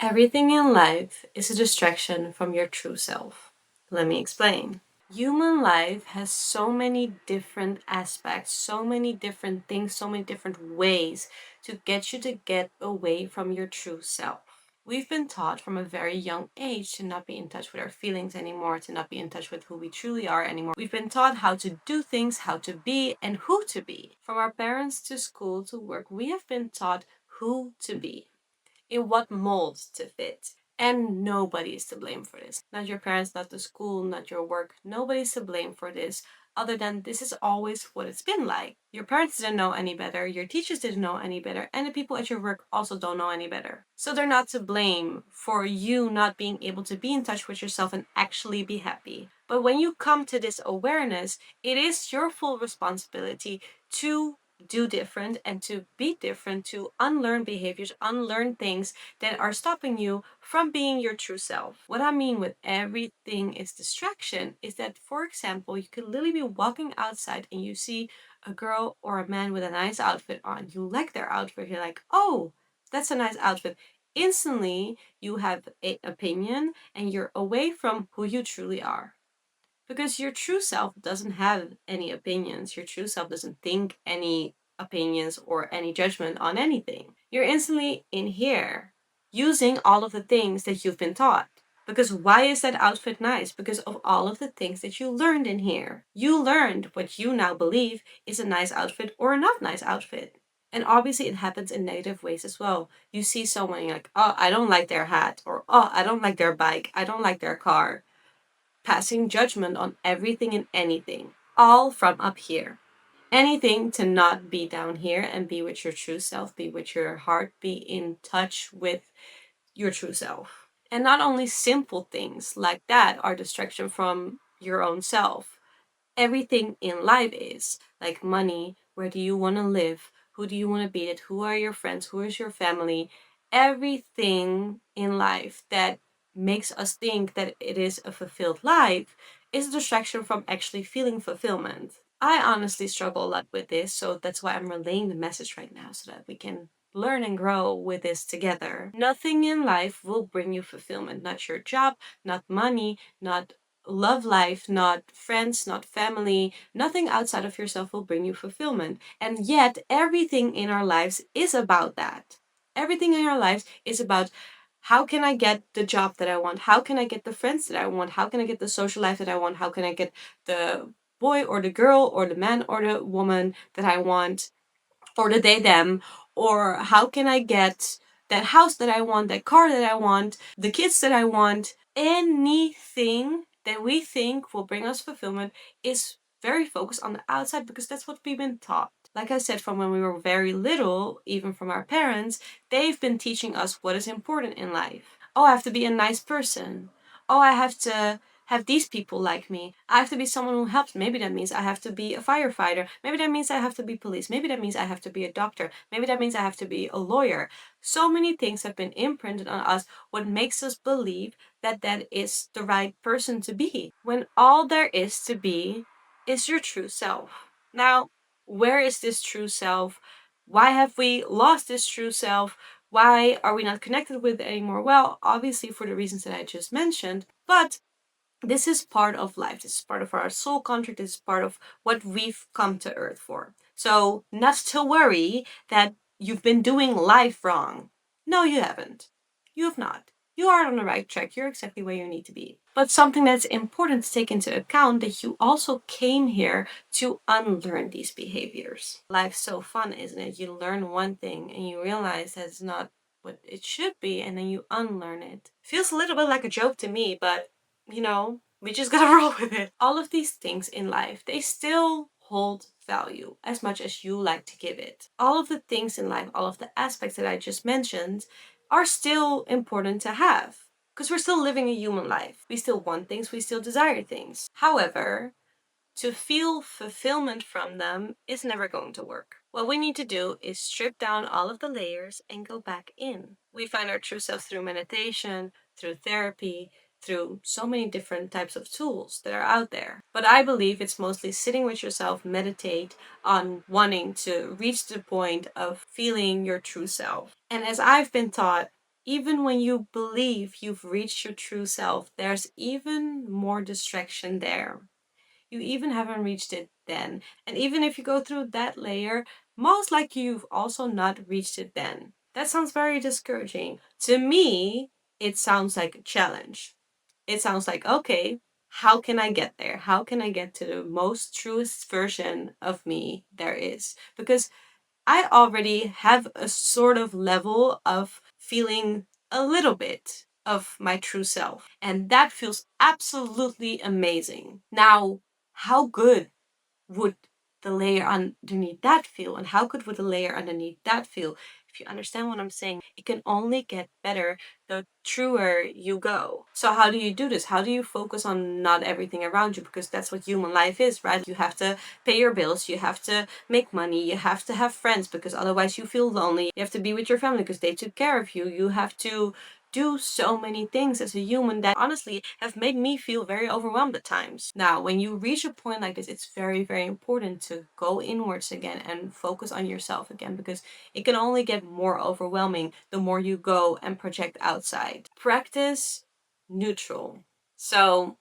Everything in life is a distraction from your true self. Let me explain. Human life has so many different aspects, so many different things, so many different ways to get you to get away from your true self. We've been taught from a very young age to not be in touch with our feelings anymore, to not be in touch with who we truly are anymore. We've been taught how to do things, how to be, and who to be. From our parents to school to work, we have been taught who to be, in what mold to fit. And nobody is to blame for this. Not your parents, not the school, not your work. Nobody's to blame for this, other than this is always what it's been like. Your parents didn't know any better, your teachers didn't know any better, and the people at your work also don't know any better. So they're not to blame for you not being able to be in touch with yourself and actually be happy. But when you come to this awareness, it is your full responsibility to do different and to be different, to unlearn behaviors, unlearn things that are stopping you from being your true self. What I mean with everything is distraction is that, for example, you could literally be walking outside and you see a girl or a man with a nice outfit on. You like their outfit, you're like, oh, that's a nice outfit. Instantly, you have an opinion and you're away from who you truly are. Because your true self doesn't have any opinions. Your true self doesn't think any opinions or any judgment on anything. You're instantly in here using all of the things that you've been taught. Because why is that outfit nice? Because of all of the things that you learned in here. You learned what you now believe is a nice outfit or a not nice outfit. And obviously, it happens in negative ways as well. You see someone, you're like, oh, I don't like their hat, or oh, I don't like their bike, I don't like their car, passing judgment on everything and anything, all from up here. Anything to not be down here and be with your true self, be with your heart, be in touch with your true self. And not only simple things like that are distraction from your own self. Everything in life is like money. Where do you want to live? Who do you want to be with? Who are your friends? Who is your family? Everything in life that makes us think that it is a fulfilled life is a distraction from actually feeling fulfillment. I honestly struggle a lot with this, so that's why I'm relaying the message right now so that we can learn and grow with this together. Nothing in life will bring you fulfillment. Not your job, not money, not love life, not friends, not family. Nothing outside of yourself will bring you fulfillment. And yet, everything in our lives is about that. Everything in our lives is about, how can I get the job that I want? How can I get the friends that I want? How can I get the social life that I want? How can I get the boy or the girl or the man or the woman that I want? Or the they them? Or how can I get that house that I want, that car that I want, the kids that I want? Anything that we think will bring us fulfillment is very focused on the outside, because that's what we've been taught. Like I said, from when we were very little, even from our parents, they've been teaching us what is important in life. Oh, I have to be a nice person. Oh, I have to have these people like me. I have to be someone who helps. Maybe that means I have to be a firefighter. Maybe that means I have to be police. Maybe that means I have to be a doctor. Maybe that means I have to be a lawyer. So many things have been imprinted on us, what makes us believe that that is the right person to be, when all there is to be is your true self. Now, where is this true self? Why have we lost this true self? Why are we not connected with it anymore? Well, obviously for the reasons that I just mentioned, but this is part of life. This is part of our soul contract. This is part of what we've come to Earth for. So, not to worry that you've been doing life wrong. No, you haven't. You have not. You are on the right track. You're exactly where you need to be. But something that's important to take into account, that you also came here to unlearn these behaviors. Life's so fun, isn't it? You learn one thing and you realize that it's not what it should be, and then you unlearn it. Feels a little bit like a joke to me, but we just gotta roll with it. All of these things in life, they still hold value as much as you like to give it. All of the things in life, all of the aspects that I just mentioned, are still important to have. Because we're still living a human life. We still want things, we still desire things. However, to feel fulfillment from them is never going to work. What we need to do is strip down all of the layers and go back in. We find our true self through meditation, through therapy, through so many different types of tools that are out there. But I believe it's mostly sitting with yourself, meditate on wanting to reach the point of feeling your true self. And as I've been taught, even when you believe you've reached your true self, there's even more distraction there. You even haven't reached it then. And even if you go through that layer, most likely you've also not reached it then. That sounds very discouraging. To me, it sounds like a challenge. It sounds like, okay, how can I get there? How can I get to the most truest version of me there is? Because I already have a sort of level of feeling a little bit of my true self. And that feels absolutely amazing. Now, how good would the layer underneath that feel? And how good would the layer underneath that feel? If you understand what I'm saying, it can only get better the truer you go. So how do you do this? How do you focus on not everything around you? Because that's what human life is, right? You have to pay your bills, you have to make money, you have to have friends because otherwise you feel lonely. You have to be with your family because they took care of you. You have to do so many things as a human that honestly have made me feel very overwhelmed at times. Now, when you reach a point like this, it's very, very important to go inwards again and focus on yourself again because it can only get more overwhelming the more you go and project outside. Practice neutral. So,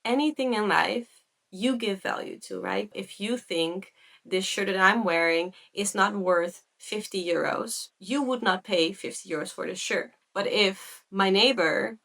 anything in life you give value to, right? If you think this shirt that I'm wearing is not worth 50 euros, you would not pay 50 euros for this shirt. But if my neighbor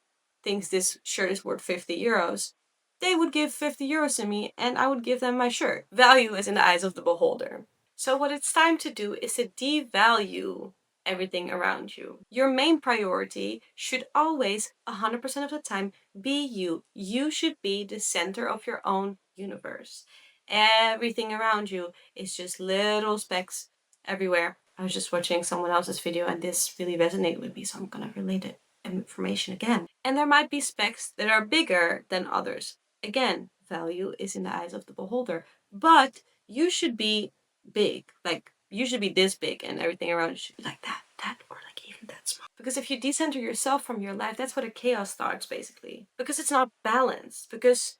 thinks this shirt is worth 50 euros, they would give 50 euros to me and I would give them my shirt. Value is in the eyes of the beholder. So, what it's time to do is to devalue everything around you. Your main priority should always, 100% of the time, be you. You should be the center of your own universe. Everything around you is just little specks everywhere. I was just watching someone else's video and this really resonated with me, so I'm gonna relate it information again. And there might be specks that are bigger than others. Again, value is in the eyes of the beholder. But you should be big. Like, you should be this big and everything around you should be like that, or like even that small. Because if you decenter yourself from your life, that's what a chaos starts, basically. Because it's not balanced. Because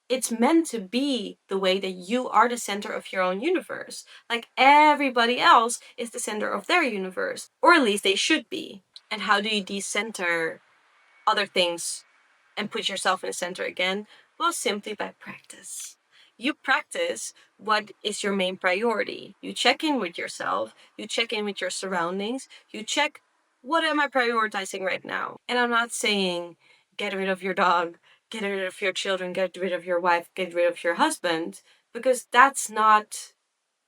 it's meant to be the way that you are the center of your own universe. Like everybody else is the center of their universe. Or at least they should be. And how do you decenter other things and put yourself in the center again? Well, simply by practice. You practice what is your main priority. You check in with yourself, you check in with your surroundings, you check what am I prioritizing right now. And I'm not saying get rid of your dog, get rid of your children, get rid of your wife, get rid of your husband, because that's not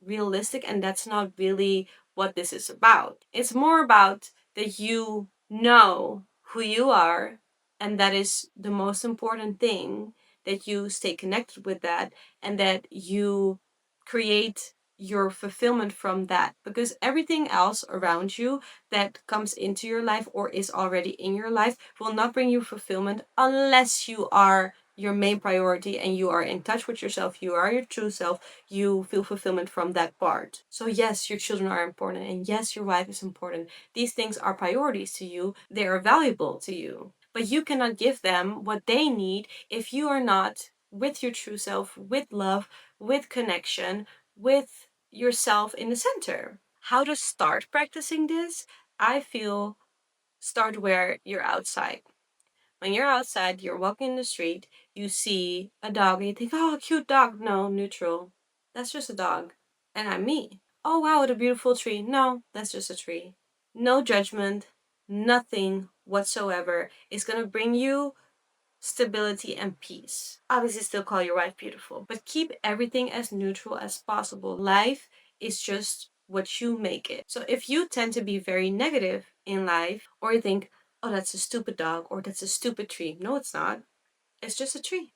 realistic and that's not really what this is about. It's more about that you know who you are, and that is the most important thing, that you stay connected with that and that you create your fulfillment from that, because everything else around you that comes into your life or is already in your life will not bring you fulfillment unless you are your main priority and you are in touch with yourself, you are your true self, you feel fulfillment from that part. So yes, your children are important, and yes, your wife is important. These things are priorities to you, they are valuable to you, but you cannot give them what they need if you are not with your true self, with love, with connection, with yourself in the center. How to start practicing this? I feel start where you're outside. When you're outside, you're walking in the street, you see a dog, and you think, oh, a cute dog. No, neutral. That's just a dog. And I'm me. Oh, wow, what a beautiful tree. No, that's just a tree. No judgment, nothing whatsoever is going to bring you stability and peace. Obviously, still call your wife beautiful, but keep everything as neutral as possible. Life is just what you make it. So if you tend to be very negative in life, or you think, oh, that's a stupid dog, or that's a stupid tree. No, it's not. It's just a tree.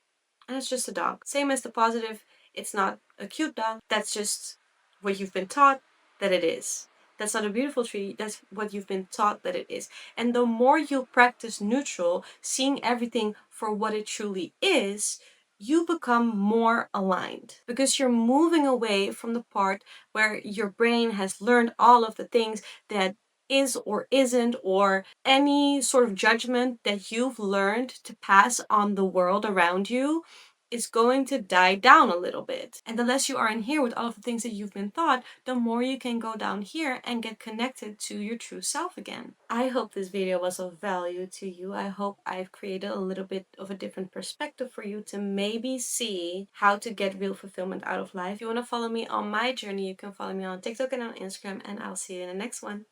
And it's just a dog. Same as the positive, it's not a cute dog. That's just what you've been taught that it is. That's not a beautiful tree, that's what you've been taught that it is. And the more you practice neutral, seeing everything for what it truly is, you become more aligned because you're moving away from the part where your brain has learned all of the things that is or isn't, or any sort of judgment that you've learned to pass on the world around you is going to die down a little bit. And the less you are in here with all of the things that you've been taught, the more you can go down here and get connected to your true self again. I hope this video was of value to you. I hope I've created a little bit of a different perspective for you to maybe see how to get real fulfillment out of life. If you want to follow me on my journey, you can follow me on TikTok and on Instagram, and I'll see you in the next one.